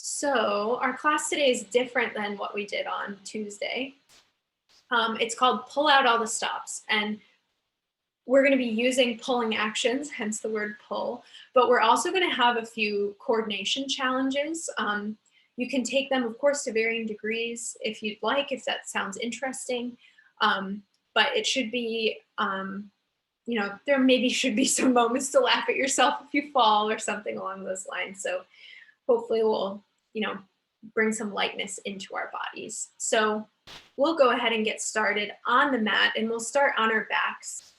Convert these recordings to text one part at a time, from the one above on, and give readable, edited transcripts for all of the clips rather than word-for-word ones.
So our class today is different than what we did on Tuesday. It's called Pull Out All the Stops, and we're going to be using pulling actions, hence the word pull, but we're also going to have a few coordination challenges. You can take them, of course, to varying degrees if you'd like, if that sounds interesting, but it should be, there maybe should be some moments to laugh at yourself if you fall or something along those lines. So hopefully we'll, bring some lightness into our bodies. So we'll go ahead and get started on the mat, and we'll start on our backs.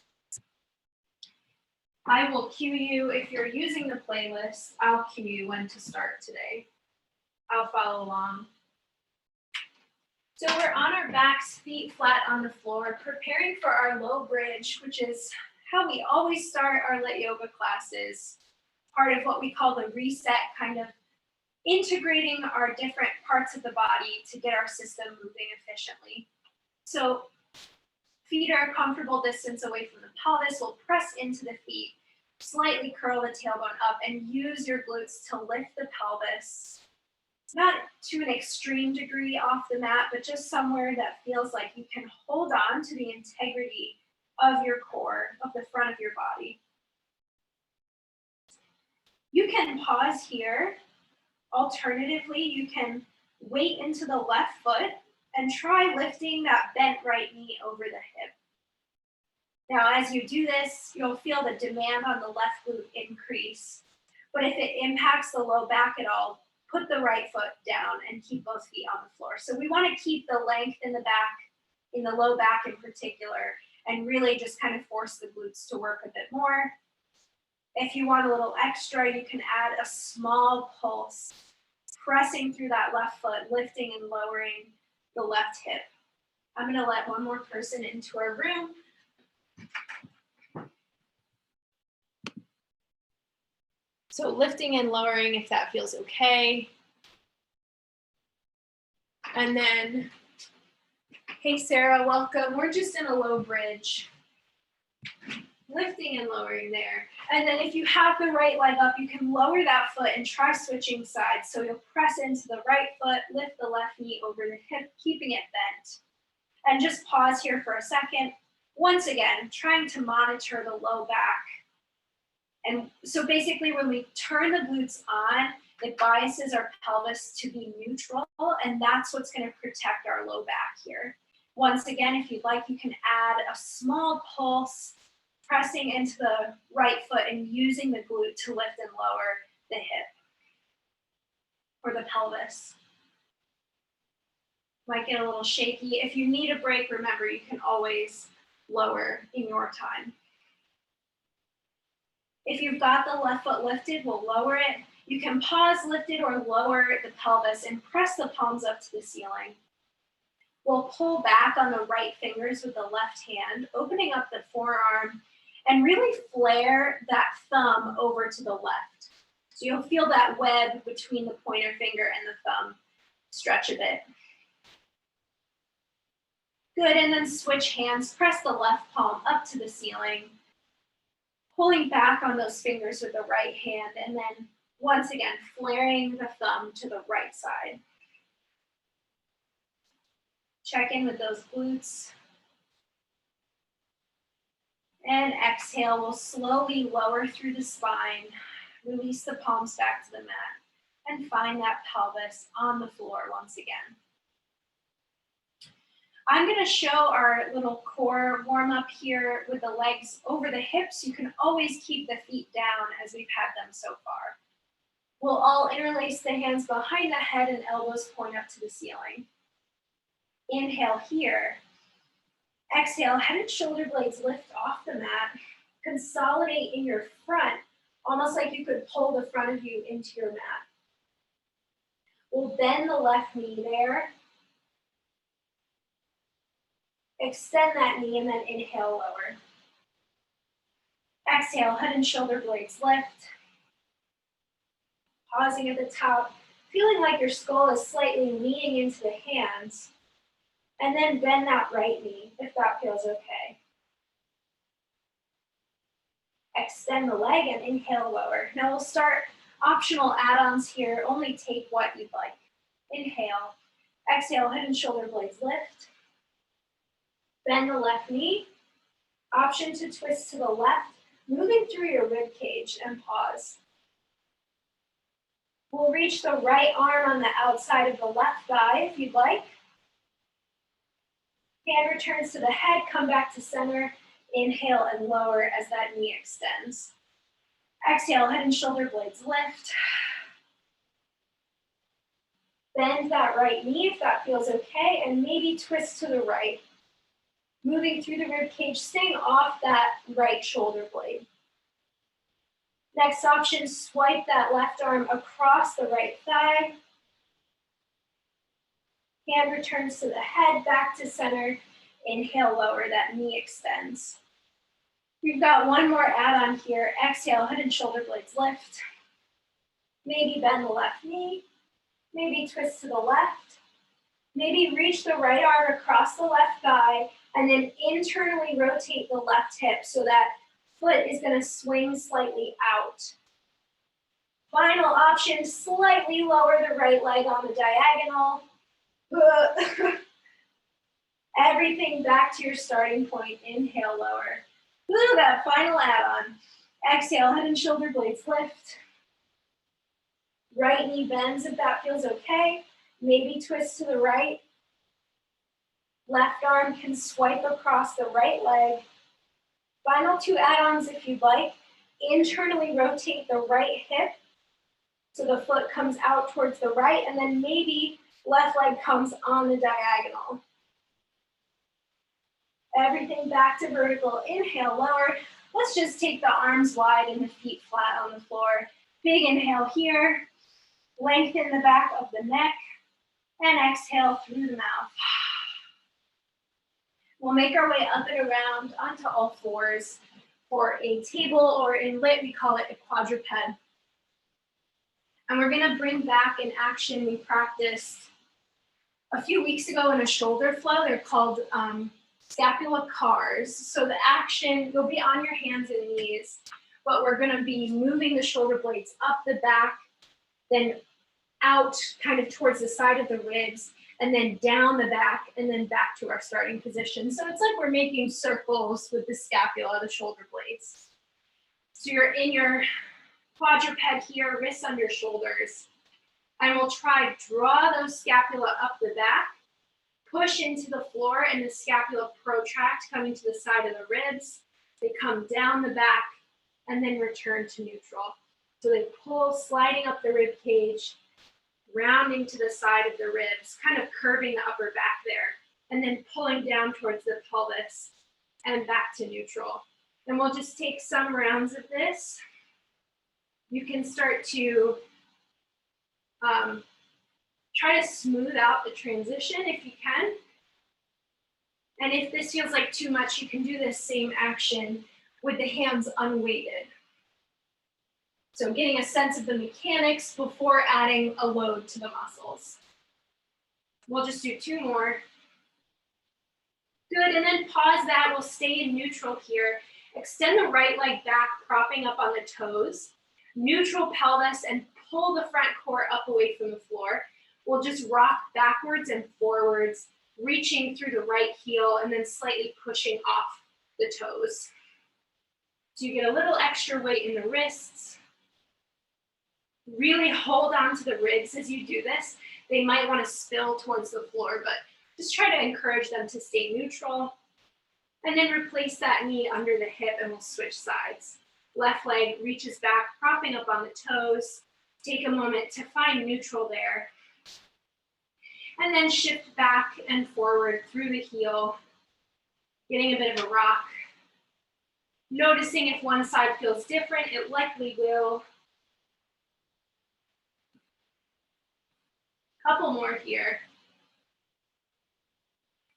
I will cue you, if you're using the playlist, I'll cue you when to start today. I'll follow along. So we're on our backs, feet flat on the floor, preparing for our low bridge, which is how we always start our LYT Yoga classes, part of what we call the reset, kind of integrating our different parts of the body to get our system moving efficiently. So feet are a comfortable distance away from the pelvis. We'll press into the feet, slightly curl the tailbone up, and use your glutes to lift the pelvis. Not to an extreme degree off the mat, but just somewhere that feels like you can hold on to the integrity of your core, of the front of your body. You can pause here. Alternatively, you can weight into the left foot and try lifting that bent right knee over the hip. Now, as you do this, you'll feel the demand on the left glute increase. But if it impacts the low back at all, put the right foot down and keep both feet on the floor. So we want to keep the length in the back, in the low back in particular, and really just kind of force the glutes to work a bit more. If you want a little extra, you can add a small pulse, pressing through that left foot, lifting and lowering the left hip. I'm going to let one more person into our room. So lifting and lowering if that feels okay. And then, hey Sarah, welcome. We're just in a low bridge. Lifting and lowering there. And then if you have the right leg up, you can lower that foot and try switching sides. So you'll press into the right foot, lift the left knee over the hip, keeping it bent. And just pause here for a second. Once again, trying to monitor the low back. And so basically when we turn the glutes on, it biases our pelvis to be neutral, and that's what's going to protect our low back here. Once again, if you'd like, you can add a small pulse, pressing into the right foot and using the glute to lift and lower the hip or the pelvis. Might get a little shaky. If you need a break, remember, you can always lower in your time. If you've got the left foot lifted, we'll lower it. You can pause, lift it, or lower the pelvis and press the palms up to the ceiling. We'll pull back on the right fingers with the left hand, opening up the forearm, and really flare that thumb over to the left. So you'll feel that web between the pointer finger and the thumb stretch a bit. Good, and then switch hands. Press the left palm up to the ceiling, pulling back on those fingers with the right hand, and then once again, flaring the thumb to the right side. Check in with those glutes. And exhale, we'll slowly lower through the spine, release the palms back to the mat, and find that pelvis on the floor once again. I'm going to show our little core warm up here with the legs over the hips. You can always keep the feet down as we've had them so far. We'll all interlace the hands behind the head and elbows point up to the ceiling. Inhale here. Exhale, head and shoulder blades lift off the mat. Consolidate in your front, almost like you could pull the front of you into your mat. We'll bend the left knee there. Extend that knee and then inhale, lower. Exhale, head and shoulder blades lift. Pausing at the top, feeling like your skull is slightly leaning into the hands. And then bend that right knee if that feels okay. Extend the leg and inhale, lower. Now we'll start Optional add-ons here, only take what you'd like. Inhale, exhale, head and shoulder blades lift. Bend the left knee. Option to twist to the left, moving through your rib cage and pause. We'll reach the right arm on the outside of the left thigh if you'd like. Hand returns to the head, come back to center. Inhale and lower as that knee extends. Exhale, head and shoulder blades lift. Bend that right knee if that feels okay, and maybe twist to the right. Moving through the rib cage, staying off that right shoulder blade. Next option, swipe that left arm across the right thigh. Hand returns to the head, back to center. Inhale, lower, that knee extends. We've got one more add-on here. Exhale, head and shoulder blades lift. Maybe bend the left knee. Maybe twist to the left. Maybe reach the right arm across the left thigh and then internally rotate the left hip so that foot is going to swing slightly out. Final option, slightly lower the right leg on the diagonal. Everything back to your starting point. Inhale, lower. That final add-on. Exhale, head and shoulder blades lift. Right knee bends if that feels okay. Maybe twist to the right. Left arm can swipe across the right leg. Final two add-ons if you'd like. Internally rotate the right hip so the foot comes out towards the right, and then maybe left leg comes on the diagonal. Everything back to vertical. Inhale, lower. Let's just take the arms wide and the feet flat on the floor. Big inhale here. Lengthen the back of the neck. And exhale through the mouth. We'll make our way up and around onto all fours for a table, or in LYT, we call it a quadruped. And we're gonna bring back an action we practiced a few weeks ago in a shoulder flow. They're called scapula cars. So the action, you'll be on your hands and knees, but we're gonna be moving the shoulder blades up the back, then out kind of towards the side of the ribs, and then down the back, and then back to our starting position. So it's like we're making circles with the scapula, the shoulder blades. So you're in your quadruped here, wrists under shoulders. And we'll try draw those scapula up the back, push into the floor, and the scapula protract, coming to the side of the ribs. They come down the back, and then return to neutral. So they pull, sliding up the rib cage, rounding to the side of the ribs, kind of curving the upper back there, and then pulling down towards the pelvis and back to neutral. And we'll just take some rounds of this. You can start to try to smooth out the transition if you can. And if this feels like too much, you can do this same action with the hands unweighted. So getting a sense of the mechanics before adding a load to the muscles. We'll just do two more. Good, and then pause that. We'll stay in neutral here. Extend the right leg back, propping up on the toes. Neutral pelvis, and pull the front core up away from the floor. We'll just rock backwards and forwards, reaching through the right heel and then slightly pushing off the toes. So you get a little extra weight in the wrists. Really hold on to the ribs as you do this. They might want to spill towards the floor, but just try to encourage them to stay neutral. And then replace that knee under the hip, and we'll switch sides. Left leg reaches back, propping up on the toes. Take a moment to find neutral there. And then shift back and forward through the heel, getting a bit of a rock. Noticing if one side feels different, it likely will. Couple more here.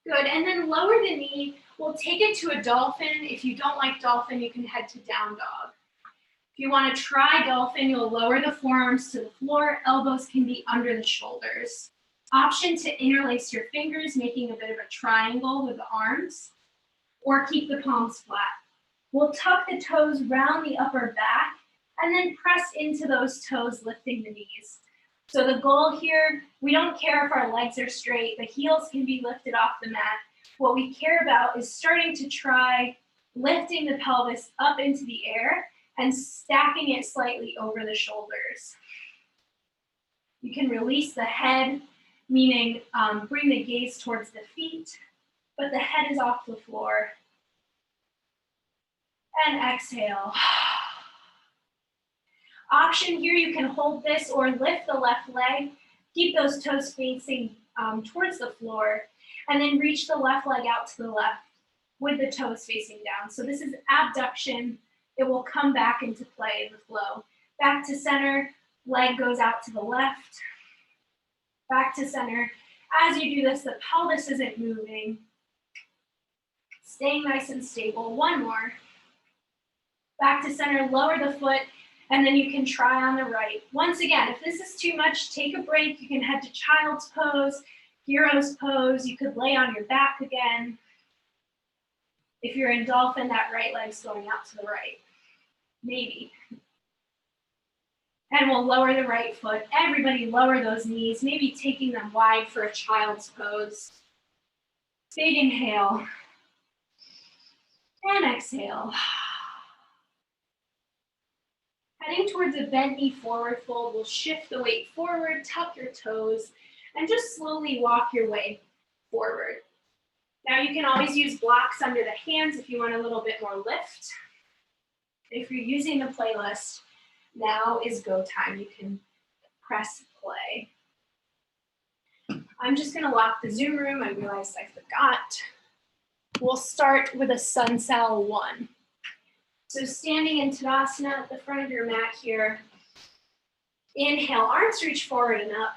Good, and then lower the knee. We'll take it to a dolphin. If you don't like dolphin, you can head to down dog. If you want to try dolphin, you'll lower the forearms to the floor. Elbows can be under the shoulders. Option to interlace your fingers, making a bit of a triangle with the arms, or keep the palms flat. We'll tuck the toes round the upper back And then press into those toes, lifting the knees. So the goal here, we don't care if our legs are straight, the heels can be lifted off the mat. What we care about is starting to try lifting the pelvis up into the air and stacking it slightly over the shoulders. You can release the head, meaning bring the gaze towards the feet, but the head is off the floor. And exhale. Option here, you can hold this or lift the left leg, keep those toes facing towards the floor, and then reach the left leg out to the left with the toes facing down. So this is abduction. It will come back into play in the flow. Back to center, leg goes out to the left, back to center. As you do this, the pelvis isn't moving. Staying nice and stable. One more. Back to center, lower the foot, and then you can try on the right. Once again, if this is too much, take a break. You can head to child's pose, hero's pose. You could lay on your back again. If you're in dolphin, that right leg's going out to the right. Maybe. And we'll lower the right foot. Everybody lower those knees, maybe taking them wide for a child's pose. Big inhale. And exhale. Heading towards a bent knee forward fold, we'll shift the weight forward, tuck your toes, and just slowly walk your way forward. Now you can always use blocks under the hands if you want a little bit more lift. If you're using the playlist, now is go time. You can press play. I'm just gonna lock the Zoom room. I realized I forgot. We'll start with a sun sal 1. So standing in Tadasana at the front of your mat here. Inhale, arms reach forward and up.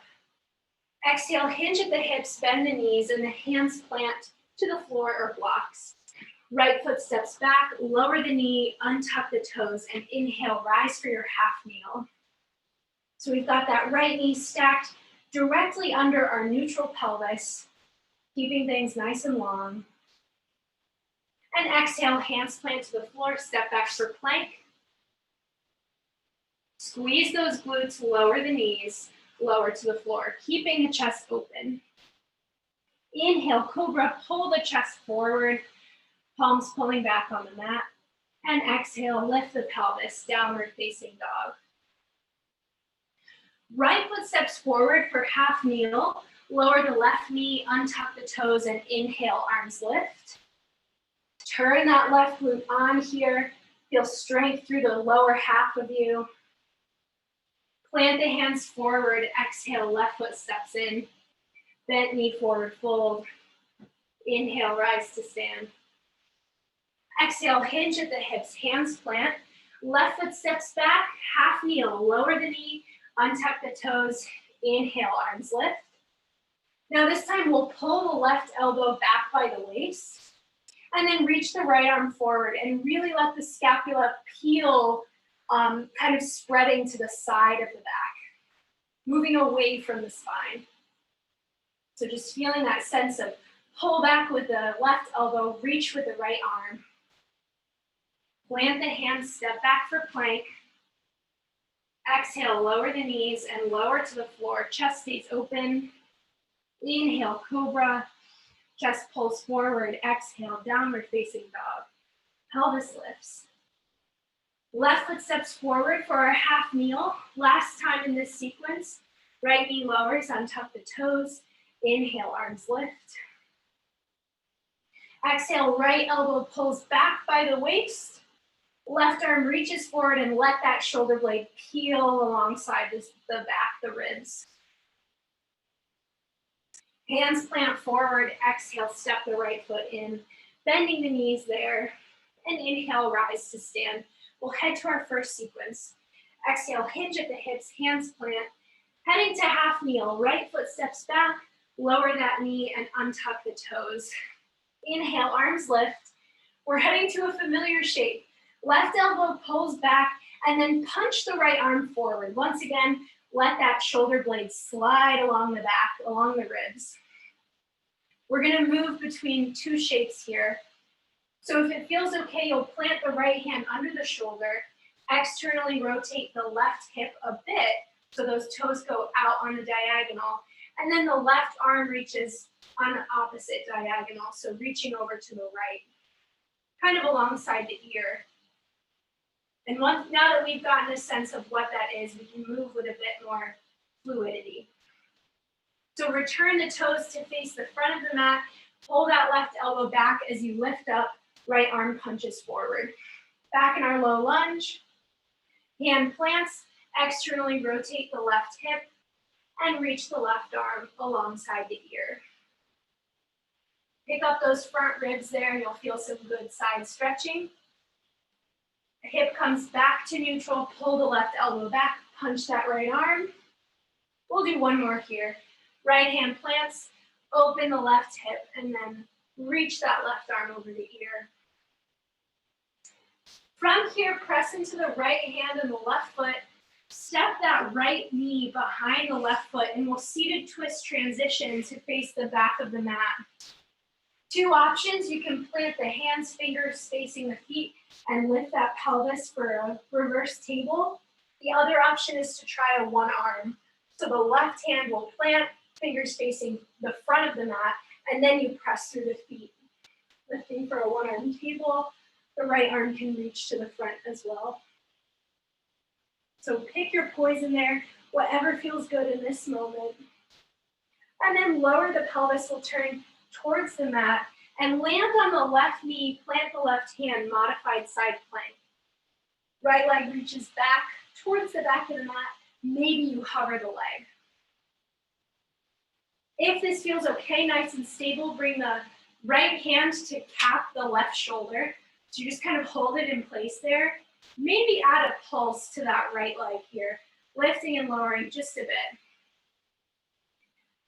Exhale, hinge at the hips, bend the knees, and the hands plant to the floor or blocks. Right foot steps back, lower the knee, untuck the toes, and inhale, rise for your half kneel. So we've got that right knee stacked directly under our neutral pelvis, keeping things nice and long. And exhale, hands plant to the floor, step back for plank. Squeeze those glutes, lower the knees, lower to the floor, keeping the chest open. Inhale, cobra, pull the chest forward, palms pulling back on the mat. And exhale, lift the pelvis, downward facing dog. Right foot steps forward for half kneel, lower the left knee, untuck the toes, and inhale, arms lift. Turn that left glute on here. Feel strength through the lower half of you. Plant the hands forward. Exhale, left foot steps in. Bent knee forward fold. Inhale, rise to stand. Exhale, hinge at the hips, hands plant. Left foot steps back, half kneel. Lower the knee, untuck the toes. Inhale, arms lift. Now this time we'll pull the left elbow back by the waist. And then reach the right arm forward and really let the scapula peel, kind of spreading to the side of the back, moving away from the spine. So just feeling that sense of pull back with the left elbow, reach with the right arm. Plant the hands, step back for plank. Exhale, lower the knees and lower to the floor. Chest stays open. Inhale, cobra. Chest pulls forward, exhale, downward facing dog. Pelvis lifts. Left foot steps forward for our half kneel. Last time in this sequence, right knee lowers, untuck the toes. Inhale, arms lift. Exhale, right elbow pulls back by the waist. Left arm reaches forward and let that shoulder blade peel alongside the back, the ribs. Hands plant forward, exhale, step the right foot in, bending the knees there, and inhale, rise to stand. We'll head to our first sequence. Exhale, hinge at the hips, hands plant, heading to half kneel, right foot steps back, lower that knee and untuck the toes. Inhale, arms lift. We're heading to a familiar shape. Left elbow pulls back and then punch the right arm forward. Once again, let that shoulder blade slide along the back, along the ribs. We're gonna move between two shapes here. So if it feels okay, you'll plant the right hand under the shoulder. Externally rotate the left hip a bit so those toes go out on the diagonal. And then the left arm reaches on the opposite diagonal, so reaching over to the right, kind of alongside the ear. And now that we've gotten a sense of what that is, we can move with a bit more fluidity. So return the toes to face the front of the mat. Pull that left elbow back as you lift up, right arm punches forward. Back in our low lunge. Hand plants, externally rotate the left hip and reach the left arm alongside the ear. Pick up those front ribs there, you'll feel some good side stretching. The hip comes back to neutral, pull the left elbow back, punch that right arm. We'll do one more here. Right hand plants, open the left hip, and then reach that left arm over the ear. From here, press into the right hand and the left foot. Step that right knee behind the left foot, and we'll seated twist transition to face the back of the mat. Two options, you can plant the hands, fingers facing the feet, and lift that pelvis for a reverse table. The other option is to try a one arm. So the left hand will plant, fingers facing the front of the mat, and then you press through the feet. Lifting for a one arm table, the right arm can reach to the front as well. So pick your poison there, whatever feels good in this moment. And then lower the pelvis, will turn towards the mat and land on the left knee, plant the left hand, modified side plank. Right leg reaches back towards the back of the mat, maybe you hover the leg. If this feels okay, nice and stable, bring the right hand to cap the left shoulder. So you just kind of hold it in place there. Maybe add a pulse to that right leg here, lifting and lowering just a bit.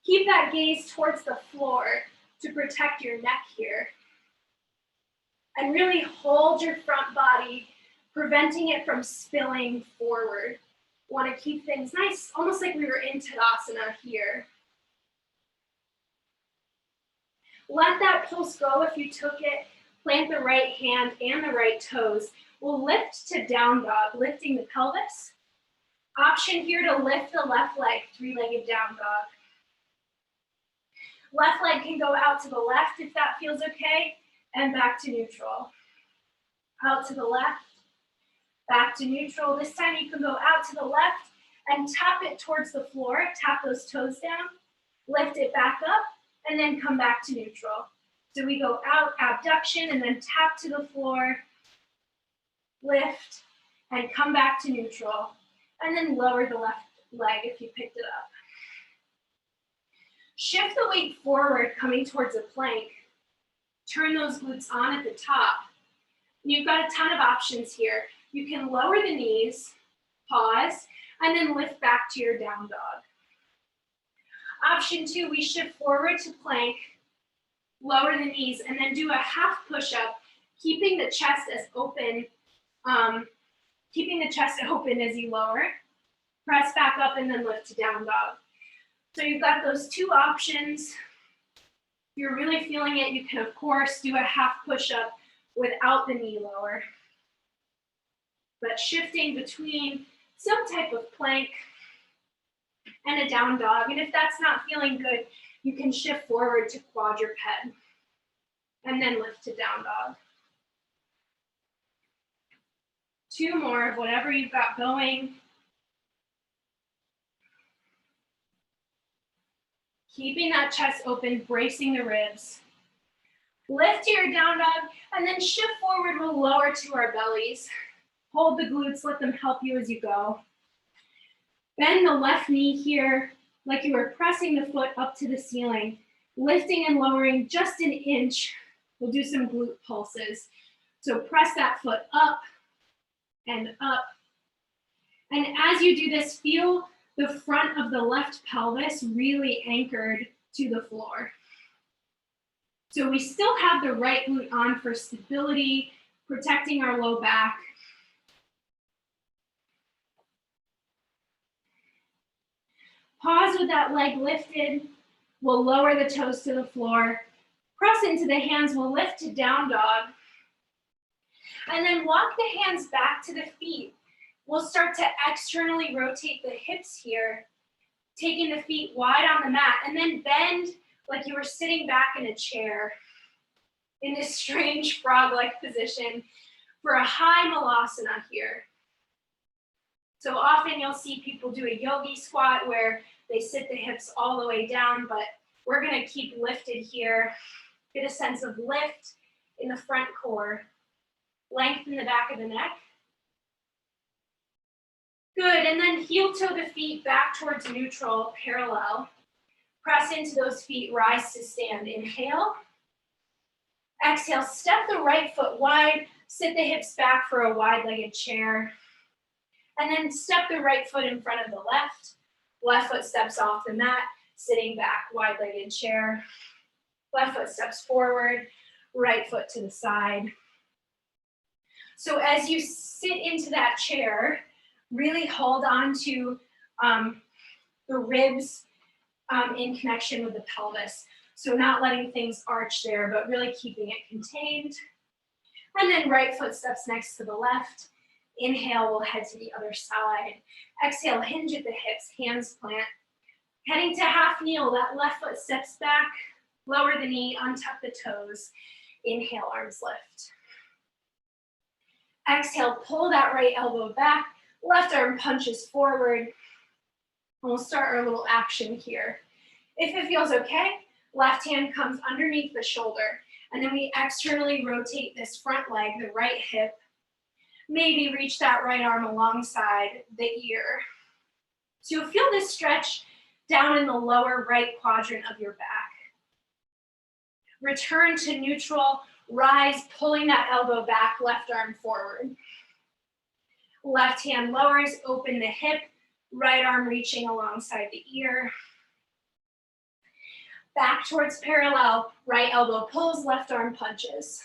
Keep that gaze towards the floor to protect your neck here. And really hold your front body, preventing it from spilling forward. Want to keep things nice, almost like we were in Tadasana here. Let that pulse go if you took it. Plant the right hand and the right toes. We'll lift to down dog, lifting the pelvis. Option here to lift the left leg, three-legged down dog. Left leg can go out to the left if that feels okay, and back to neutral. Out to the left, back to neutral. This time you can go out to the left and tap it towards the floor, tap those toes down, lift it back up, and then come back to neutral. So we go out, abduction, and then tap to the floor, lift, and come back to neutral. And then lower the left leg if you picked it up. Shift the weight forward, coming towards a plank. Turn those glutes on at the top. You've got a ton of options here. You can lower the knees, pause, and then lift back to your down dog. Option two, we shift forward to plank, lower the knees, and then do a half push-up, keeping the chest as open, as you lower. Press back up and then lift to down dog. So you've got those two options. If you're really feeling it, you can, of course, do a half push-up without the knee lower. But shifting between some type of plank and a down dog. And if that's not feeling good, you can shift forward to quadruped and then lift to down dog. Two more of whatever you've got going. Keeping that chest open, bracing the ribs. Lift to your down dog, and then shift forward, we'll lower to our bellies. Hold the glutes, let them help you as you go. Bend the left knee here, like you were pressing the foot up to the ceiling. Lifting and lowering just an inch. We'll do some glute pulses. So press that foot up and up. And as you do this, feel the front of the left pelvis really anchored to the floor. So we still have the right glute on for stability, protecting our low back. Pause with that leg lifted. We'll lower the toes to the floor. Press into the hands, we'll lift to down dog. And then walk the hands back to the feet. We'll start to externally rotate the hips here, taking the feet wide on the mat, and then bend like you were sitting back in a chair in this strange frog-like position for a high malasana here. So often you'll see people do a yogi squat where they sit the hips all the way down, but we're gonna keep lifted here. Get a sense of lift in the front core, lengthen the back of the neck. Good, and then heel toe the feet back towards neutral, parallel. Press into those feet, rise to stand. Inhale. Exhale, step the right foot wide, sit the hips back for a wide-legged chair. And then step the right foot in front of the left. Left foot steps off the mat, sitting back, wide-legged chair. Left foot steps forward, right foot to the side. So as you sit into that chair, really hold on to the ribs in connection with the pelvis. So not letting things arch there, but really keeping it contained. And then right foot steps next to the left. Inhale, we'll head to the other side. Exhale, hinge at the hips, hands plant. Heading to half kneel, that left foot steps back, lower the knee, untuck the toes. Inhale, arms lift. Exhale, pull that right elbow back, left arm punches forward. And we'll start our little action here. If it feels okay, left hand comes underneath the shoulder, and then we externally rotate this front leg, the right hip. Maybe reach that right arm alongside the ear. So you'll feel this stretch down in the lower right quadrant of your back. Return to neutral, rise, pulling that elbow back, left arm forward. Left hand lowers, open the hip, right arm reaching alongside the ear. Back towards parallel, right elbow pulls, left arm punches.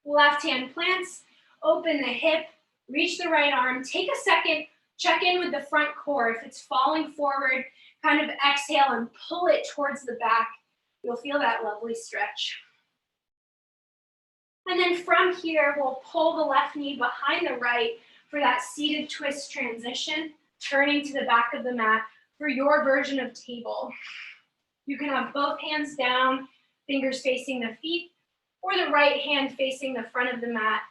Left hand plants, open the hip, reach the right arm, take a second, check in with the front core. If it's falling forward, kind of exhale and pull it towards the back. You'll feel that lovely stretch. And then from here, we'll pull the left knee behind the right for that seated twist transition, turning to the back of the mat for your version of table. You can have both hands down, fingers facing the feet, or the right hand facing the front of the mat,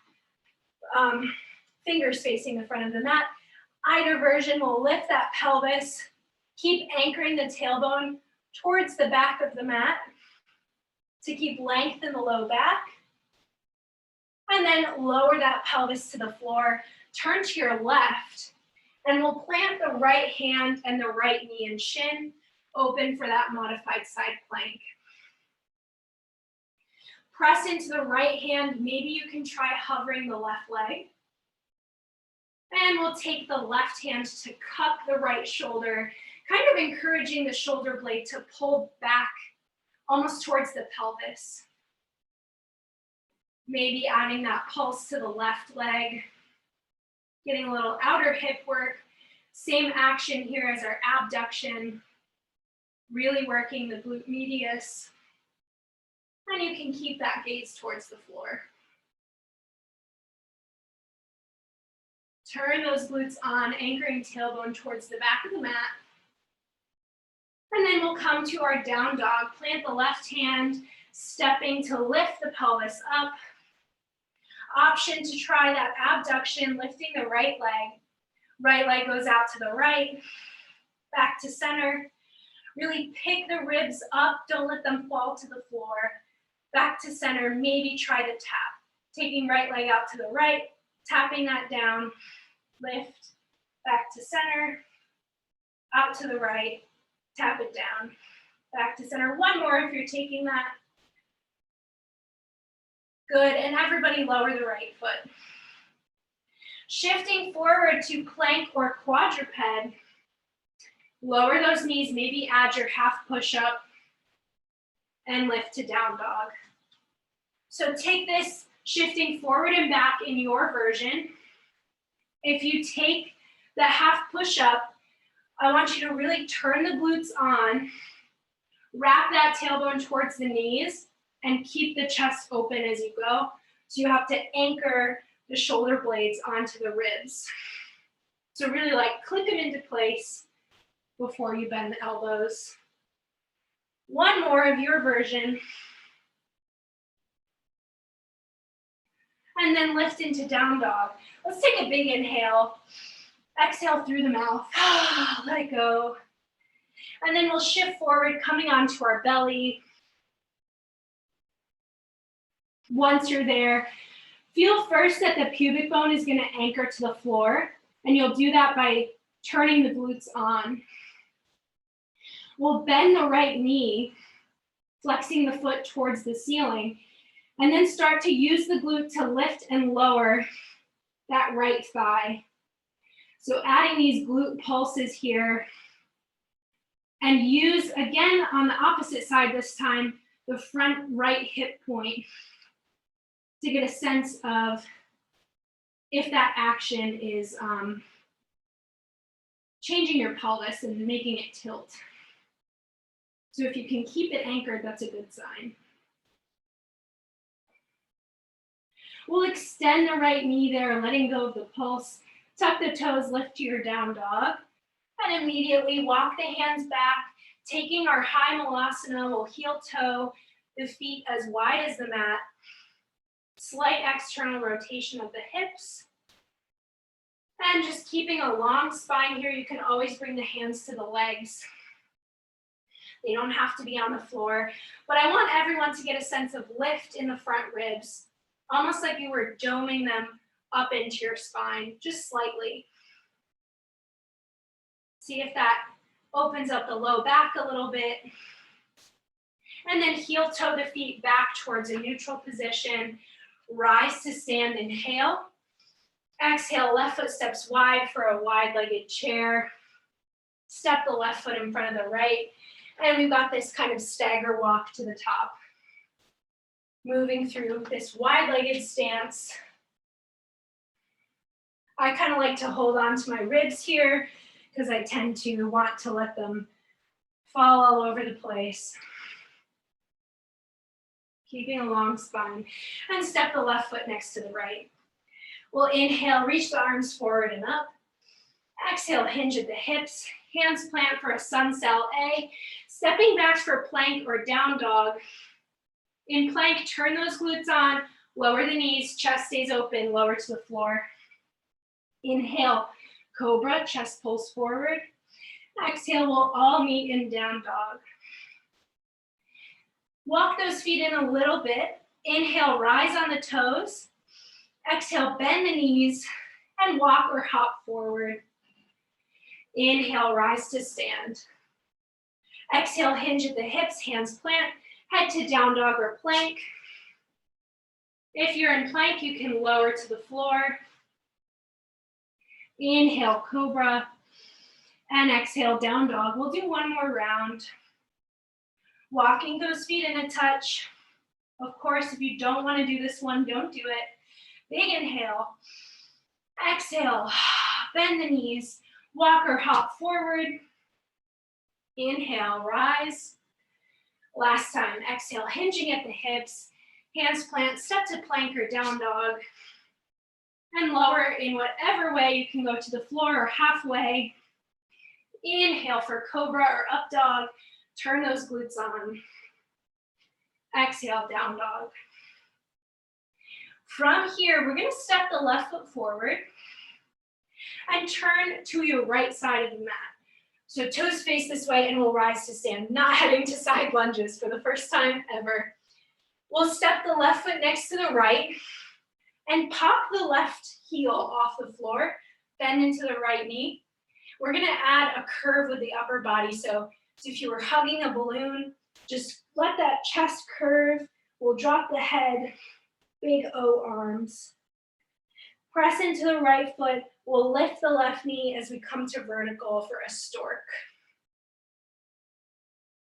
fingers facing the front of the mat. Either version will lift that pelvis, keep anchoring the tailbone towards the back of the mat to keep length in the low back. And then lower that pelvis to the floor, turn to your left, and we'll plant the right hand and the right knee and shin open for that modified side plank. Press into the right hand. Maybe you can try hovering the left leg. And we'll take the left hand to cup the right shoulder, kind of encouraging the shoulder blade to pull back almost towards the pelvis. Maybe adding that pulse to the left leg, getting a little outer hip work. Same action here as our abduction, really working the glute medius. And you can keep that gaze towards the floor. Turn those glutes on, anchoring tailbone towards the back of the mat. And then we'll come to our down dog. Plant the left hand, stepping to lift the pelvis up. Option to try that abduction, lifting the right leg. Right leg goes out to the right, back to center. Really pick the ribs up, don't let them fall to the floor. Back to center, maybe try the tap. Taking right leg out to the right, tapping that down, lift, back to center, out to the right, tap it down, back to center. One more if you're taking that. Good, and everybody lower the right foot. Shifting forward to plank or quadruped. Lower those knees, maybe add your half push-up and lift to down dog. So take this shifting forward and back in your version. If you take the half push-up, I want you to really turn the glutes on, wrap that tailbone towards the knees, and keep the chest open as you go. So you have to anchor the shoulder blades onto the ribs. So really like click them into place before you bend the elbows. One more of your version. And then lift into down dog. Let's take a big inhale. Exhale through the mouth. Let it go. And then we'll shift forward, coming onto our belly. Once you're there, feel first that the pubic bone is going to anchor to the floor, and you'll do that by turning the glutes on. We'll bend the right knee, flexing the foot towards the ceiling, and then start to use the glute to lift and lower that right thigh. So adding these glute pulses here, and use, again, on the opposite side this time, the front right hip point to get a sense of if that action is changing your pelvis and making it tilt. So if you can keep it anchored, that's a good sign. We'll extend the right knee there, letting go of the pulse. Tuck the toes, lift to your down dog. And immediately walk the hands back, taking our high malasana. We'll heel toe the feet as wide as the mat. Slight external rotation of the hips. And just keeping a long spine here, you can always bring the hands to the legs. They don't have to be on the floor, but I want everyone to get a sense of lift in the front ribs, almost like you were doming them up into your spine, just slightly. See if that opens up the low back a little bit. And then heel toe the feet back towards a neutral position. Rise to stand, inhale. Exhale, left foot steps wide for a wide-legged chair. Step the left foot in front of the right. And we've got this kind of stagger walk to the top. Moving through this wide-legged stance. I kind of like to hold on to my ribs here because I tend to want to let them fall all over the place. Keeping a long spine. And step the left foot next to the right. We'll inhale, reach the arms forward and up. Exhale, hinge at the hips. Hands plant for a sun cell A. Stepping back for plank or down dog. In plank, turn those glutes on. Lower the knees, chest stays open, lower to the floor. Inhale, cobra, chest pulls forward. Exhale, we'll all meet in down dog. Walk those feet in a little bit. Inhale, rise on the toes. Exhale, bend the knees and walk or hop forward. Inhale, rise to stand. Exhale, hinge at the hips, hands plant, head to down dog or plank. If you're in plank, you can lower to the floor. Inhale, cobra, and exhale, down dog. We'll do one more round. Walking those feet in a touch. Of course, if you don't want to do this one, don't do it. Big inhale. Exhale, bend the knees, walk or hop forward. Inhale, rise. Last time, exhale, hinging at the hips, hands plant, step to plank or down dog. And lower in whatever way. You can go to the floor or halfway. Inhale for cobra or up dog. Turn those glutes on. Exhale, down dog. From here, we're going to step the left foot forward and turn to your right side of the mat. So toes face this way and we'll rise to stand, not heading to side lunges for the first time ever. We'll step the left foot next to the right and pop the left heel off the floor, bend into the right knee. We're going to add a curve with the upper body. So if you were hugging a balloon, just let that chest curve. We'll drop the head, big O arms. Press into the right foot. We'll lift the left knee as we come to vertical for a stork.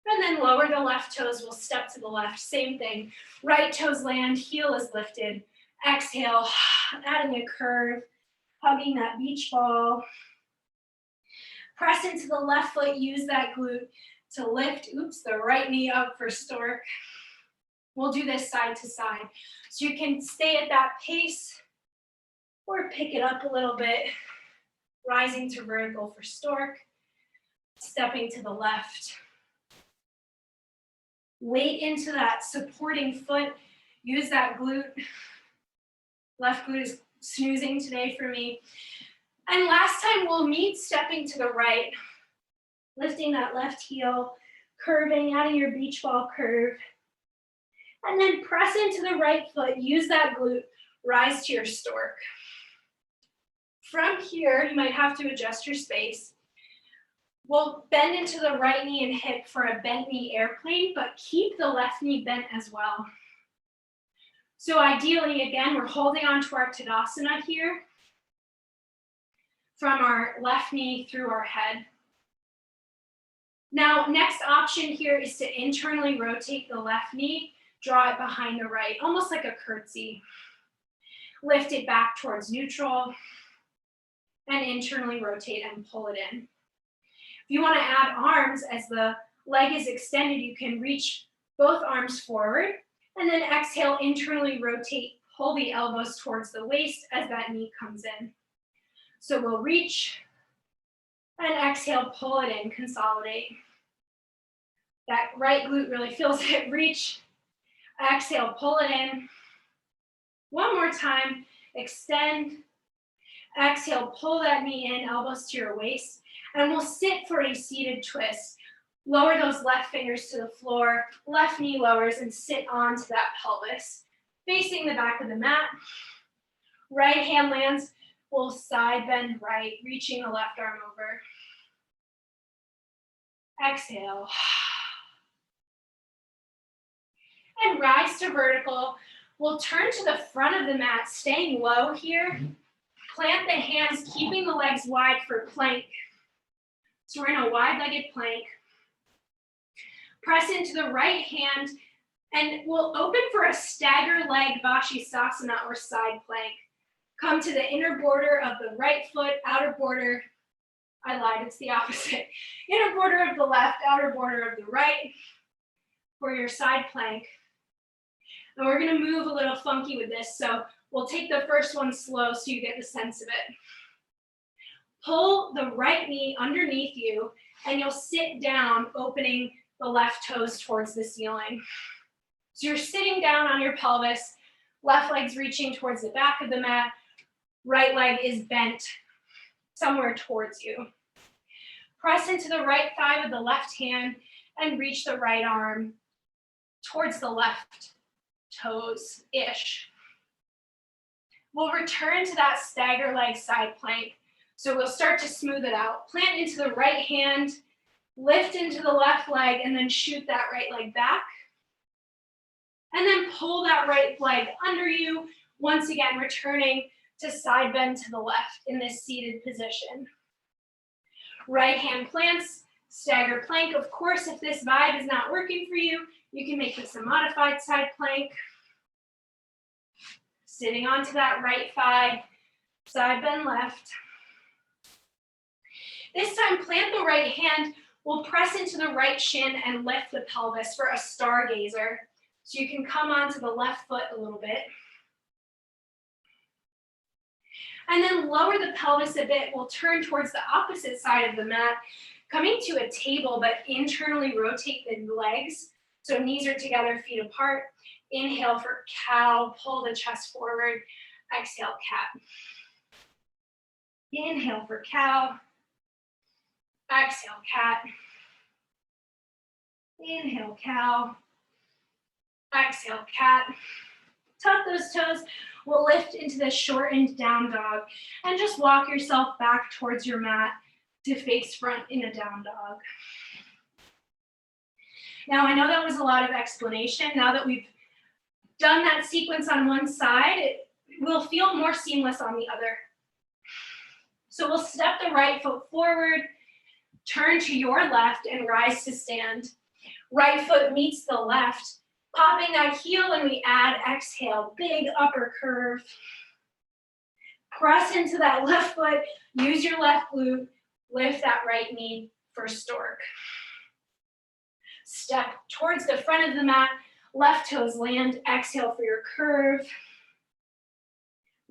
And then lower the left toes. We'll step to the left. Same thing. Right toes land, heel is lifted. Exhale, adding a curve, hugging that beach ball. Press into the left foot. Use that glute to lift, the right knee up for stork. We'll do this side to side. So you can stay at that pace or pick it up a little bit, rising to vertical for stork, stepping to the left. Weight into that supporting foot, use that glute. Left glute is snoozing today for me. And last time we'll meet stepping to the right, lifting that left heel, curving, adding your beach ball curve. And then press into the right foot, use that glute, rise to your stork. From here, you might have to adjust your space. We'll bend into the right knee and hip for a bent knee airplane, but keep the left knee bent as well. So ideally, again, we're holding on to our Tadasana here from our left knee through our head. Now, next option here is to internally rotate the left knee, draw it behind the right, almost like a curtsy. Lift it back towards neutral and internally rotate and pull it in. If you want to add arms as the leg is extended, you can reach both arms forward and then exhale, internally rotate, pull the elbows towards the waist as that knee comes in. So we'll reach and exhale, pull it in, consolidate. That right glute really feels it. Reach, exhale, pull it in. One more time, extend, exhale, pull that knee in, elbows to your waist, and we'll sit for a seated twist. Lower those left fingers to the floor, left knee lowers, and sit onto that pelvis. Facing the back of the mat. Right hand lands, we'll side bend right, reaching the left arm over. Exhale. And rise to vertical. We'll turn to the front of the mat, staying low here. Plant the hands, keeping the legs wide for plank. So we're in a wide-legged plank. Press into the right hand, and we'll open for a stagger leg Vashisthasana or side plank. Come to the inner border of the right foot, outer border. I lied, it's the opposite. Inner border of the left, outer border of the right for your side plank. And we're gonna move a little funky with this, so we'll take the first one slow so you get the sense of it. Pull the right knee underneath you, and you'll sit down, opening the left toes towards the ceiling. So you're sitting down on your pelvis, left leg's reaching towards the back of the mat, right leg is bent somewhere towards you. Press into the right thigh with the left hand and reach the right arm towards the left toes-ish. We'll return to that stagger leg side plank. So we'll start to smooth it out. Plant into the right hand, lift into the left leg, and then shoot that right leg back. And then pull that right leg under you, once again returning to side bend to the left in this seated position. Right hand plants, stagger plank. Of course, if this vibe is not working for you, you can make this a modified side plank. Sitting onto that right thigh, side bend left. This time, plant the right hand. We'll press into the right shin and lift the pelvis for a stargazer. So you can come onto the left foot a little bit. And then lower the pelvis a bit. We'll turn towards the opposite side of the mat, coming to a table, but internally rotate the legs. So knees are together, feet apart. Inhale for cow, pull the chest forward. Exhale, cat. Inhale for cow. Exhale, cat. Inhale, cow. Exhale, cat. Tuck those toes. We'll lift into this shortened down dog and just walk yourself back towards your mat to face front in a down dog. Now, I know that was a lot of explanation. Now that we've done that sequence on one side, it will feel more seamless on the other. So we'll step the right foot forward, turn to your left, and rise to stand. Right foot meets the left, popping that heel, and we add exhale, big upper curve. Press into that left foot, use your left glute, lift that right knee for stork. Step towards the front of the mat, left toes land, exhale for your curve.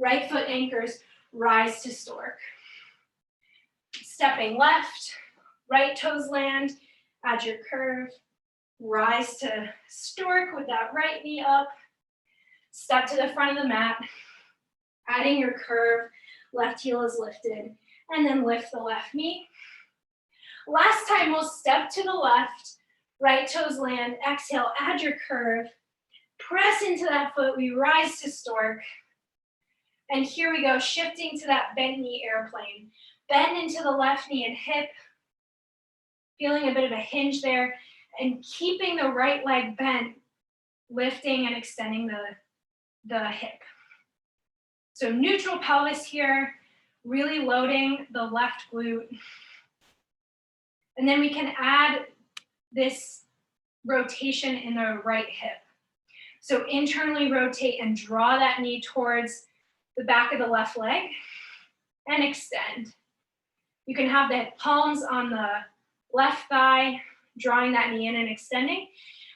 Right foot anchors, rise to stork. Stepping left, right toes land, add your curve, rise to stork with that right knee up. Step to the front of the mat, adding your curve, left heel is lifted, and then lift the left knee. Last time, we'll step to the left, right toes land, exhale, add your curve, press into that foot, we rise to stork. And here we go, shifting to that bent knee airplane. Bend into the left knee and hip, feeling a bit of a hinge there, and keeping the right leg bent, lifting and extending the hip. So neutral pelvis here, really loading the left glute. And then we can add this rotation in the right hip. So internally rotate and draw that knee towards the back of the left leg and extend. You can have the palms on the left thigh, drawing that knee in and extending.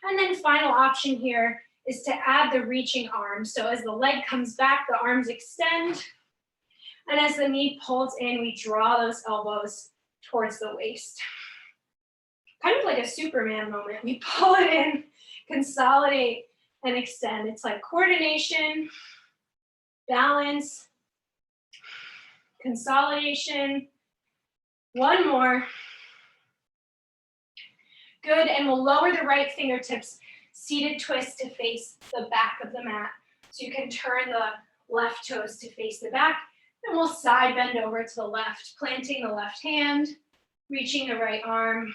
And then final option here is to add the reaching arm. So as the leg comes back, the arms extend. And as the knee pulls in, we draw those elbows towards the waist. Kind of like a Superman moment. We pull it in, consolidate, and extend. It's like coordination, balance, consolidation. One more. Good, and we'll lower the right fingertips, seated twist to face the back of the mat. So you can turn the left toes to face the back, and we'll side bend over to the left, planting the left hand, reaching the right arm.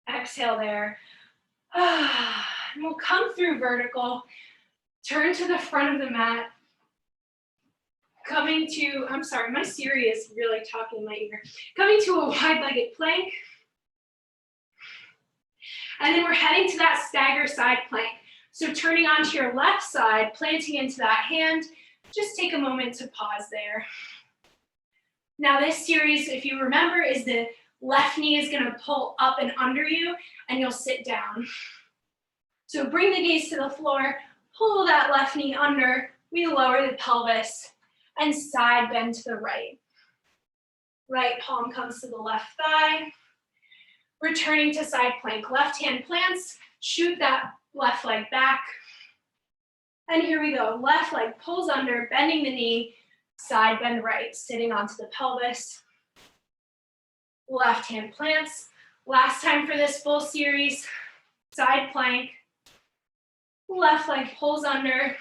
Exhale there. And we'll come through vertical, turn to the front of the mat, coming to, I'm sorry, my Siri is really talking in my ear. Coming to a wide-legged plank. And then we're heading to that stagger side plank. So turning onto your left side, planting into that hand, just take a moment to pause there. Now this series, if you remember, is the left knee is gonna pull up and under you, and you'll sit down. So bring the gaze to the floor, pull that left knee under, we lower the pelvis, and side bend to the right. Right palm comes to the left thigh. Returning to side plank, left hand plants, shoot that left leg back. And here we go, left leg pulls under, bending the knee, side bend right, sitting onto the pelvis. Left hand plants. Last time for this full series, side plank. Left leg pulls under,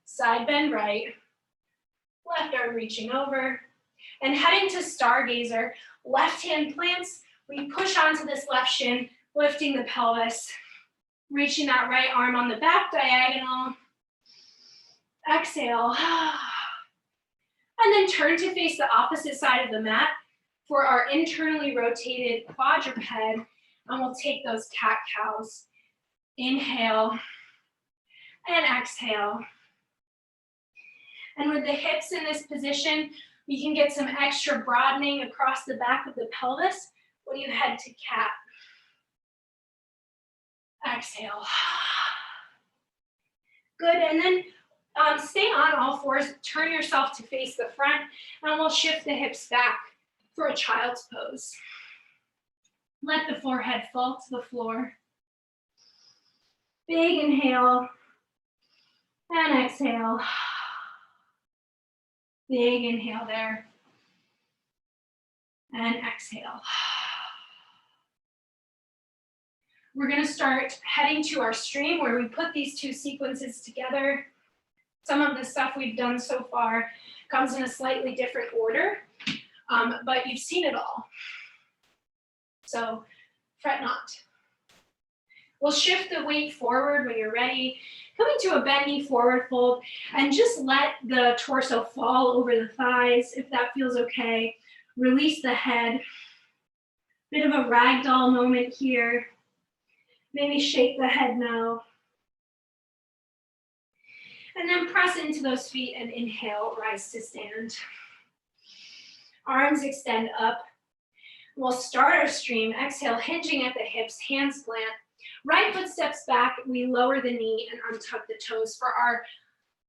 side bend right. Left arm reaching over. And heading to stargazer, left hand plants. We push onto this left shin, lifting the pelvis, reaching that right arm on the back diagonal. Exhale. And then turn to face the opposite side of the mat for our internally rotated quadruped, and we'll take those cat-cows. Inhale and exhale. And with the hips in this position, we can get some extra broadening across the back of the pelvis when you head to cat. Exhale. Good, and then stay on all fours, turn yourself to face the front, and we'll shift the hips back for a child's pose. Let the forehead fall to the floor. Big inhale, and exhale. Big inhale there, and exhale. We're gonna start heading to our stream where we put these two sequences together. Some of the stuff we've done so far comes in a slightly different order, but you've seen it all. So fret not. We'll shift the weight forward when you're ready, coming to a bend knee forward fold, and just let the torso fall over the thighs if that feels okay. Release the head. Bit of a ragdoll moment here. Maybe shake the head no. And then press into those feet and inhale, rise to stand. Arms extend up. We'll start our stream. Exhale, hinging at the hips, hands plant. Right foot steps back, we lower the knee and untuck the toes for our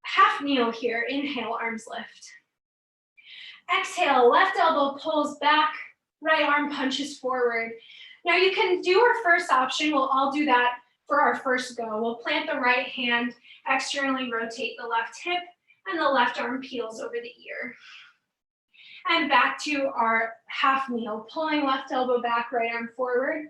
half kneel here. Inhale, arms lift. Exhale, left elbow pulls back, right arm punches forward. Now you can do our first option. We'll all do that for our first go. We'll plant the right hand, externally rotate the left hip, and the left arm peels over the ear. And back to our half kneel, pulling left elbow back, right arm forward.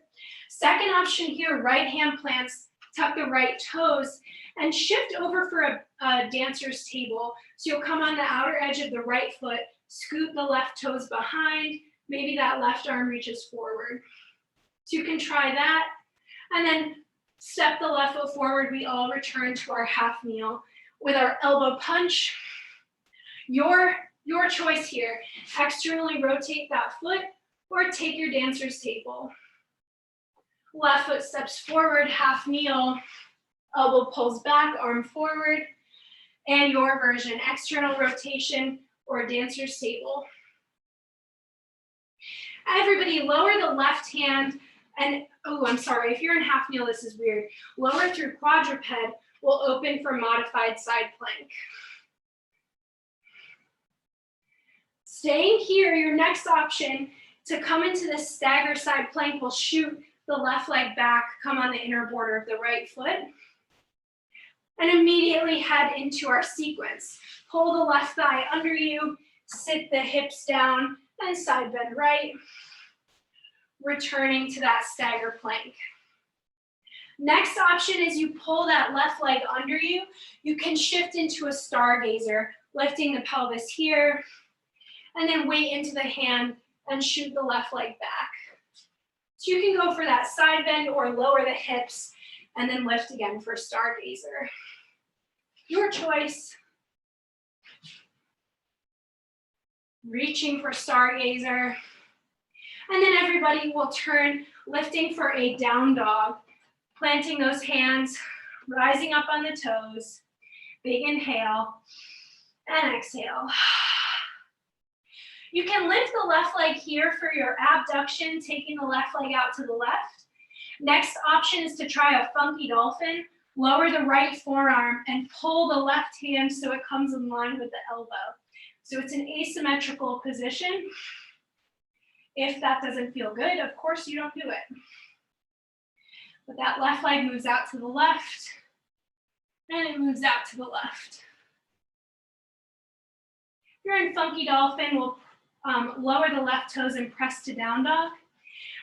Second option here, right hand plants, tuck the right toes, and shift over for a dancer's table. So you'll come on the outer edge of the right foot, scoot the left toes behind, maybe that left arm reaches forward. So you can try that, and then step the left foot forward. We all return to our half kneel with our elbow punch. Your choice here. Externally rotate that foot or take your dancer's table. Left foot steps forward, half kneel, elbow pulls back, arm forward, and your version, external rotation or dancer's table. Everybody lower the left hand and, oh, I'm sorry, if you're in half kneel, this is weird. Lower through quadruped, we'll open for modified side plank. Staying here, your next option to come into this stagger side plank, we'll shoot the left leg back, come on the inner border of the right foot, and immediately head into our sequence. Pull the left thigh under you, sit the hips down, and side bend right, returning to that stagger plank. Next option is you pull that left leg under you. You can shift into a stargazer, lifting the pelvis here, and then weight into the hand and shoot the left leg back. So you can go for that side bend or lower the hips and then lift again for stargazer. Your choice. Reaching for stargazer. And then everybody will turn, lifting for a down dog, planting those hands, rising up on the toes. Big inhale and exhale. You can lift the left leg here for your abduction, taking the left leg out to the left. Next option is to try a funky dolphin. Lower the right forearm and pull the left hand so it comes in line with the elbow. So it's an asymmetrical position. If that doesn't feel good, of course you don't do it. But that left leg moves out to the left, and it moves out to the left. If you're in funky dolphin, we'll lower the left toes and press to down dog.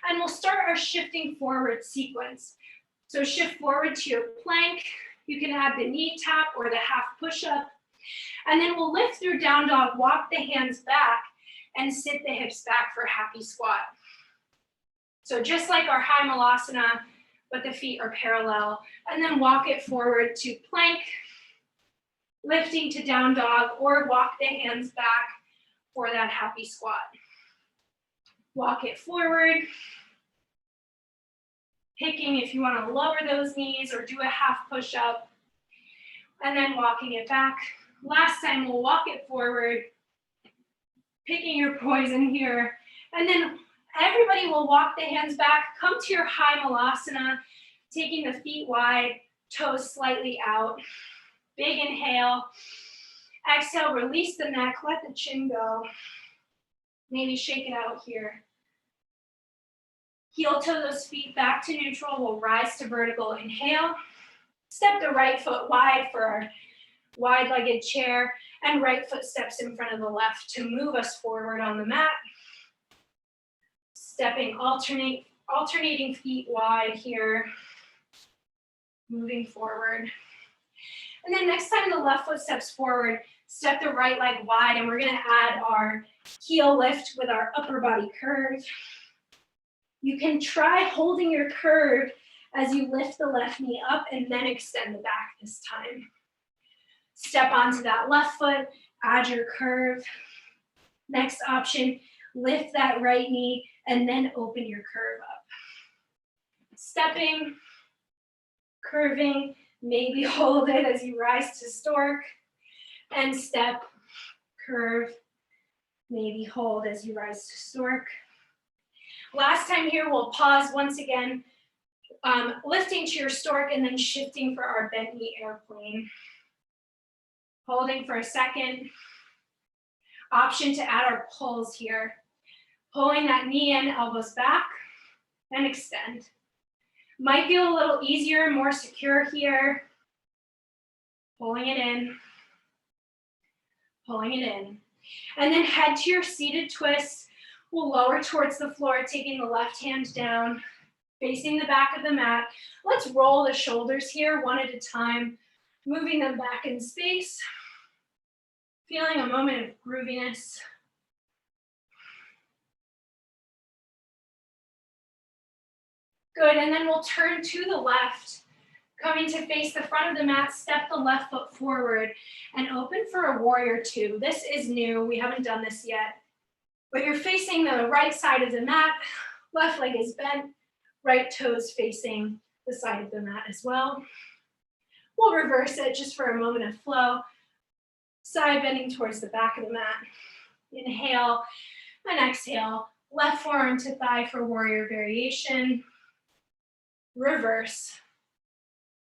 And we'll start our shifting forward sequence. So shift forward to your plank. You can add the knee tap or the half push-up. And then we'll lift through down dog, walk the hands back, and sit the hips back for happy squat. So just like our high malasana, but the feet are parallel. And then walk it forward to plank, lifting to down dog, or walk the hands back for that happy squat. Walk it forward, picking if you want to lower those knees or do a half push-up, and then walking it back. Last time we'll walk it forward, picking your poison here, and then everybody will walk the hands back, come to your high malasana, taking the feet wide, toes slightly out. Big inhale. Exhale, release the neck, let the chin go. Maybe shake it out here. Heel toe those feet back to neutral. We'll rise to vertical. Inhale. Step the right foot wide for our wide-legged chair, and right foot steps in front of the left to move us forward on the mat. Stepping, alternating feet wide here. Moving forward. And then next time the left foot steps forward, step the right leg wide, and we're gonna add our heel lift with our upper body curve. You can try holding your curve as you lift the left knee up and then extend the back this time. Step onto that left foot, add your curve. Next option, lift that right knee and then open your curve up. Stepping, curving, maybe hold it as you rise to stork, and step, curve, maybe hold as you rise to stork. Last time here, we'll pause once again, lifting to your stork and then shifting for our bent knee airplane. Holding for a second. Option to add our pulls here. Pulling that knee in, elbows back, and extend. Might feel a little easier, more secure here. Pulling it in. Pulling it in. And then head to your seated twist. We'll lower towards the floor, taking the left hand down, facing the back of the mat. Let's roll the shoulders here one at a time, moving them back in space. Feeling a moment of grooviness. Good, and then we'll turn to the left, coming to face the front of the mat, step the left foot forward, and open for a warrior two. This is new, we haven't done this yet. But you're facing the right side of the mat, left leg is bent, right toes facing the side of the mat as well. We'll reverse it just for a moment of flow. Side bending towards the back of the mat. Inhale and exhale. Left forearm to thigh for warrior variation. Reverse.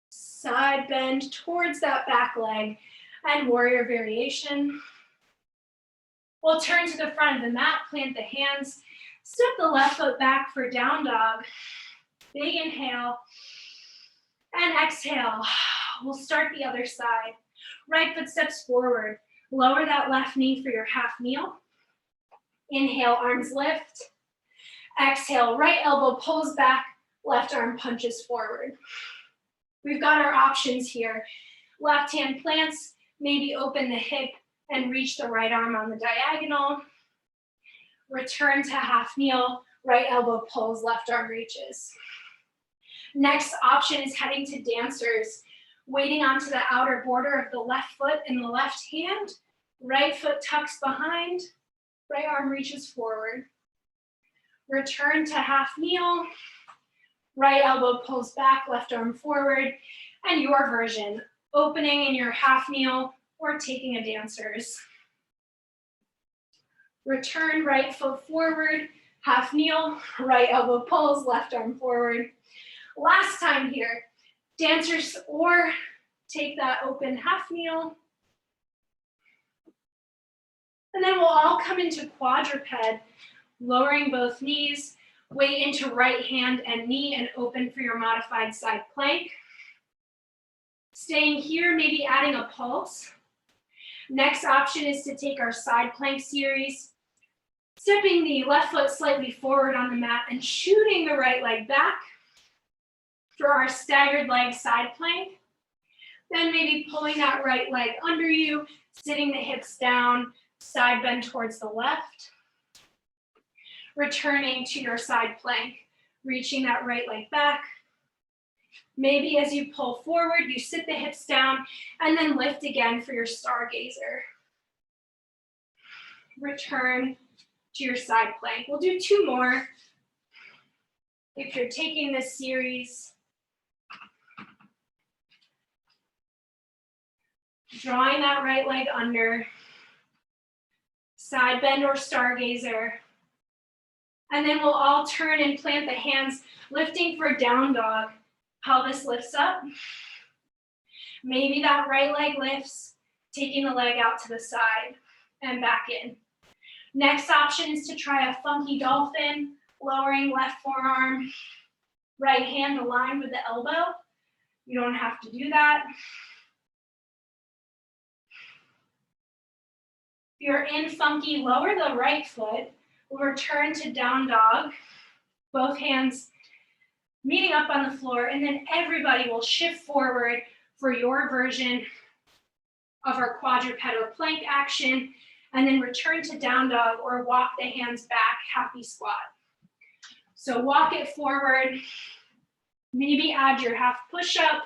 Side bend towards that back leg and warrior variation. We'll turn to the front of the mat, plant the hands, step the left foot back for down dog. Big inhale and exhale. We'll start the other side. Right foot steps forward. Lower that left knee for your half kneel. Inhale, arms lift. Exhale, right elbow pulls back, left arm punches forward. We've got our options here. Left hand plants, maybe open the hip and reach the right arm on the diagonal. Return to half kneel, right elbow pulls, left arm reaches. Next option is heading to dancers. Waiting onto the outer border of the left foot in the left hand. Right foot tucks behind, right arm reaches forward. Return to half kneel. Right elbow pulls back, left arm forward. And your version, opening in your half kneel or taking a dancer's. Return right foot forward, half kneel, right elbow pulls, left arm forward. Last time here, dancers or take that open half kneel. And then we'll all come into quadruped, lowering both knees, weight into right hand and knee and open for your modified side plank. Staying here, maybe adding a pulse. Next option is to take our side plank series, stepping the left foot slightly forward on the mat and shooting the right leg back for our staggered leg side plank. Then maybe pulling that right leg under you, sitting the hips down, side bend towards the left. Returning to your side plank, reaching that right leg back. Maybe as you pull forward, you sit the hips down and then lift again for your stargazer. Return to your side plank. We'll do two more. If you're taking this series, drawing that right leg under, side bend or stargazer. And then we'll all turn and plant the hands, lifting for down dog. Pelvis lifts up. Maybe that right leg lifts, taking the leg out to the side and back in. Next option is to try a funky dolphin, lowering left forearm, right hand aligned with the elbow. You don't have to do that. If you're in funky, lower the right foot. We'll return to down dog, both hands meeting up on the floor, and then everybody will shift forward for your version of our quadruped or plank action, and then return to down dog or walk the hands back, happy squat. So walk it forward, maybe add your half push-up,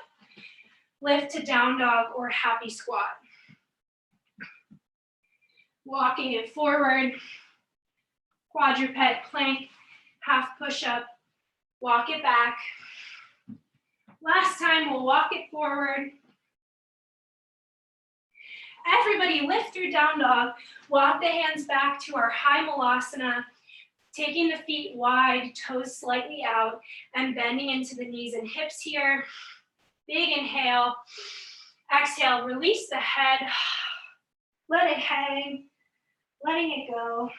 lift to down dog or happy squat. Walking it forward, quadruped plank, half push-up, walk it back. Last time, we'll walk it forward. Everybody lift through down dog, walk the hands back to our high malasana, taking the feet wide, toes slightly out, and bending into the knees and hips here. Big inhale, exhale, release the head, Let it hang, letting it go.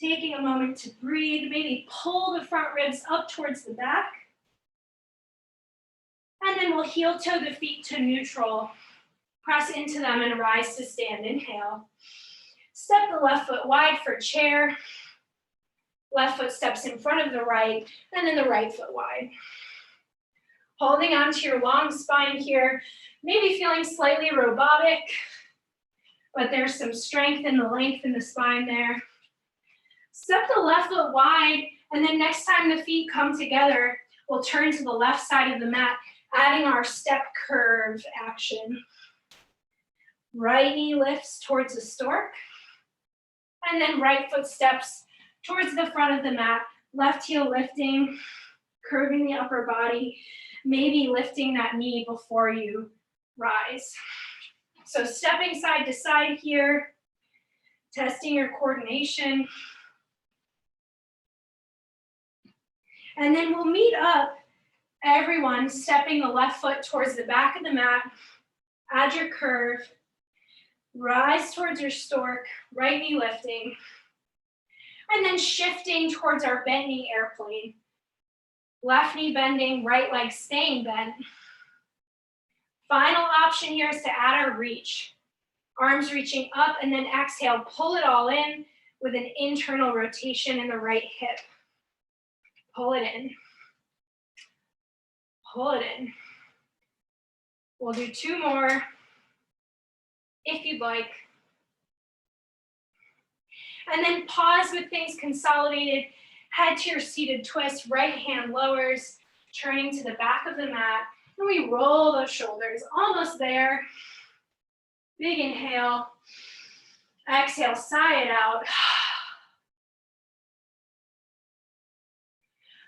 Taking a moment to breathe, maybe pull the front ribs up towards the back. And then we'll heel toe the feet to neutral. Press into them and rise to stand. Inhale. Step the left foot wide for chair. Left foot steps in front of the right, and then the right foot wide. Holding onto your long spine here, maybe feeling slightly robotic, but there's some strength in the length in the spine there. Step the left foot wide, and then next time the feet come together, we'll turn to the left side of the mat, adding our step curve action. Right knee lifts towards the stork, and then right foot steps towards the front of the mat, left heel lifting, curving the upper body, maybe lifting that knee before you rise. So stepping side to side here, testing your coordination. And then we'll meet up, everyone stepping the left foot towards the back of the mat, add your curve, rise towards your stork, right knee lifting, and then shifting towards our bending airplane. Left knee bending, right leg staying bent. Final option here is to add our reach. Arms reaching up, and then exhale, pull it all in with an internal rotation in the right hip. Pull it in. Pull it in. We'll do 2 more if you'd like. And then pause with things consolidated. Head to your seated twist, right hand lowers, turning to the back of the mat. And we roll those shoulders, almost there. Big inhale. Exhale, sigh it out.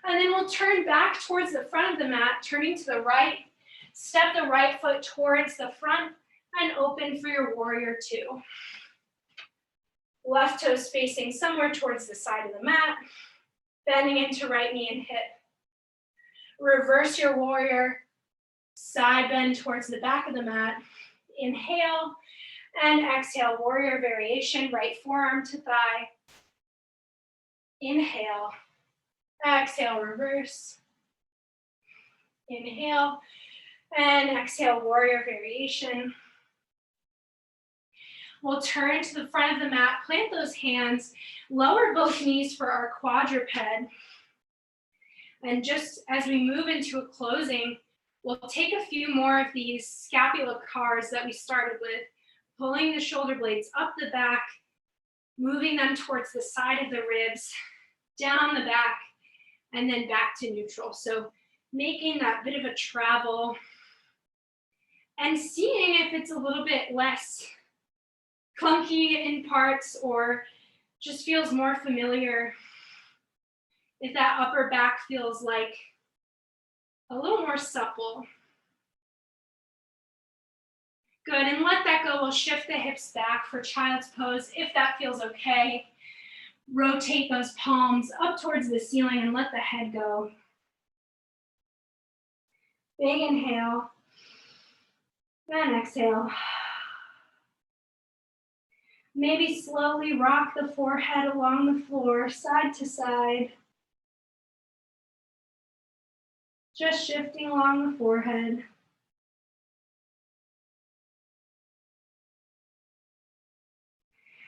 And then we'll turn back towards the front of the mat, turning to the right. Step the right foot towards the front and open for your warrior 2. Left toes facing somewhere towards the side of the mat, bending into right knee and hip. Reverse your warrior, side bend towards the back of the mat. Inhale and exhale, warrior variation, right forearm to thigh. Inhale, exhale, reverse. Inhale and exhale, warrior variation. We'll turn to the front of the mat, plant those hands, lower both knees for our quadruped. And just as we move into a closing, we'll take a few more of these scapula cars that we started with, pulling the shoulder blades up the back, moving them towards the side of the ribs, down the back, and then back to neutral. So making that bit of a travel and seeing if it's a little bit less clunky in parts or just feels more familiar. If that upper back feels like a little more supple. Good, and let that go. We'll shift the hips back for child's pose if that feels okay. Rotate those palms up towards the ceiling and let the head go. Big inhale, and exhale. Maybe slowly rock the forehead along the floor, side to side. Just shifting along the forehead.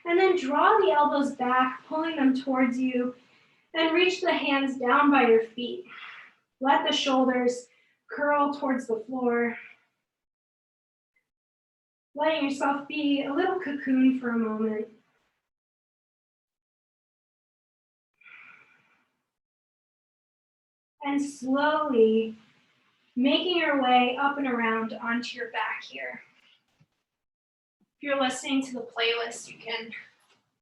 And then draw the elbows back, pulling them towards you, and reach the hands down by your feet. Let the shoulders curl towards the floor. Letting yourself be a little cocoon for a moment. And slowly making your way up and around onto your back here. If you're listening to the playlist, you can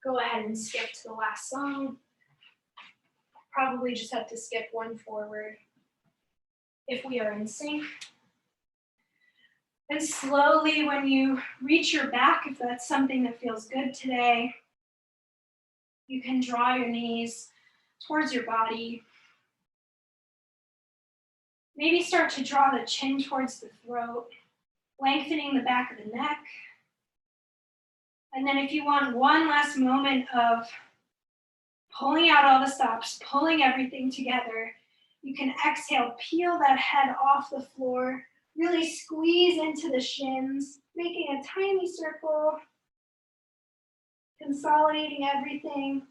go ahead and skip to the last song. Probably just have to skip one forward if we are in sync. And slowly, when you reach your back, if that's something that feels good today, you can draw your knees towards your body. Maybe start to draw the chin towards the throat, lengthening the back of the neck. And then if you want one last moment of pulling out all the stops, pulling everything together, you can exhale, peel that head off the floor, really squeeze into the shins, making a tiny circle, consolidating everything.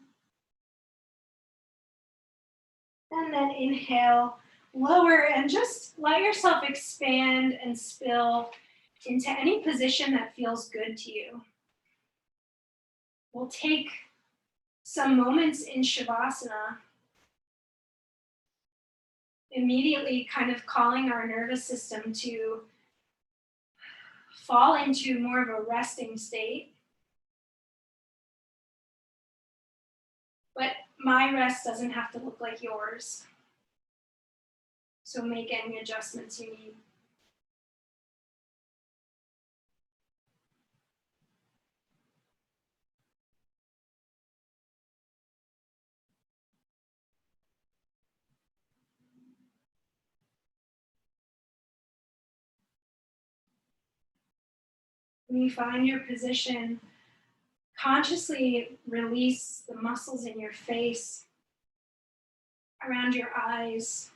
And then inhale, lower, and just let yourself expand and spill into any position that feels good to you. We'll take some moments in Shavasana, immediately kind of calling our nervous system to fall into more of a resting state. But my rest doesn't have to look like yours. So make any adjustments you need. When you find your position, consciously release the muscles in your face, around your eyes,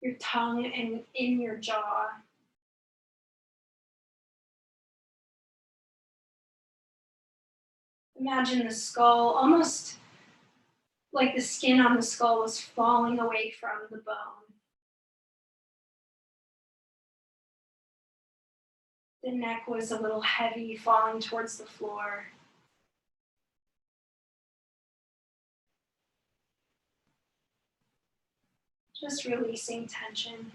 your tongue, and in your jaw. Imagine the skull, almost like the skin on the skull was falling away from the bone. The neck was a little heavy, falling towards the floor. Just releasing tension.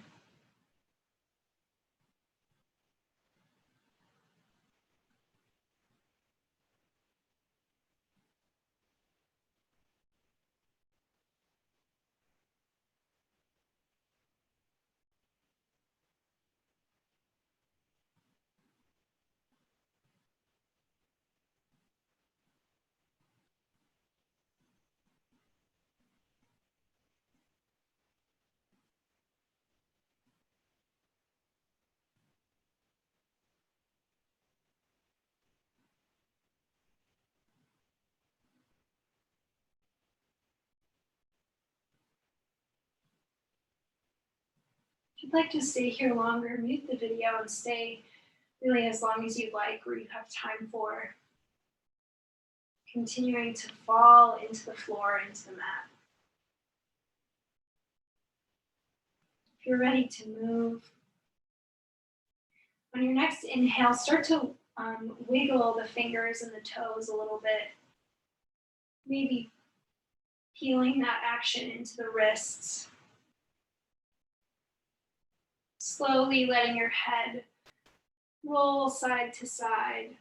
If you'd like to stay here longer, mute the video and stay really as long as you'd like or you have time for. Continuing to fall into the floor, into the mat. If you're ready to move, on your next inhale, start to wiggle the fingers and the toes a little bit. Maybe peeling that action into the wrists. Slowly letting your head roll side to side.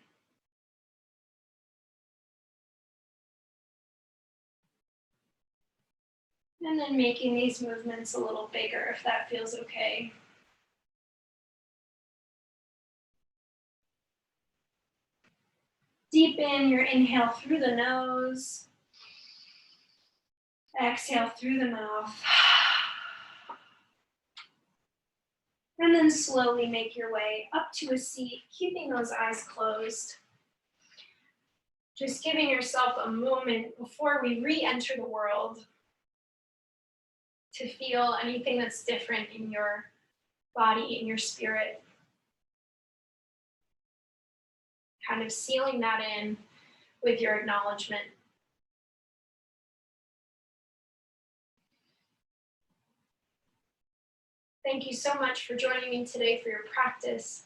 And then making these movements a little bigger if that feels okay. Deepen your inhale through the nose. Exhale through the mouth. And then slowly make your way up to a seat, keeping those eyes closed. Just giving yourself a moment before we re-enter the world to feel anything that's different in your body, in your spirit. Kind of sealing that in with your acknowledgement. Thank you so much for joining me today for your practice.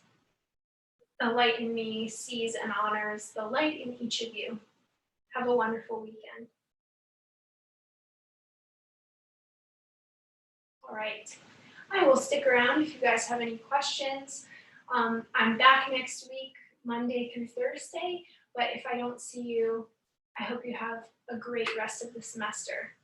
The light in me sees and honors the light in each of you. Have a wonderful weekend. All right, I will stick around if you guys have any questions. I'm back next week, Monday through Thursday, but if I don't see you, I hope you have a great rest of the semester.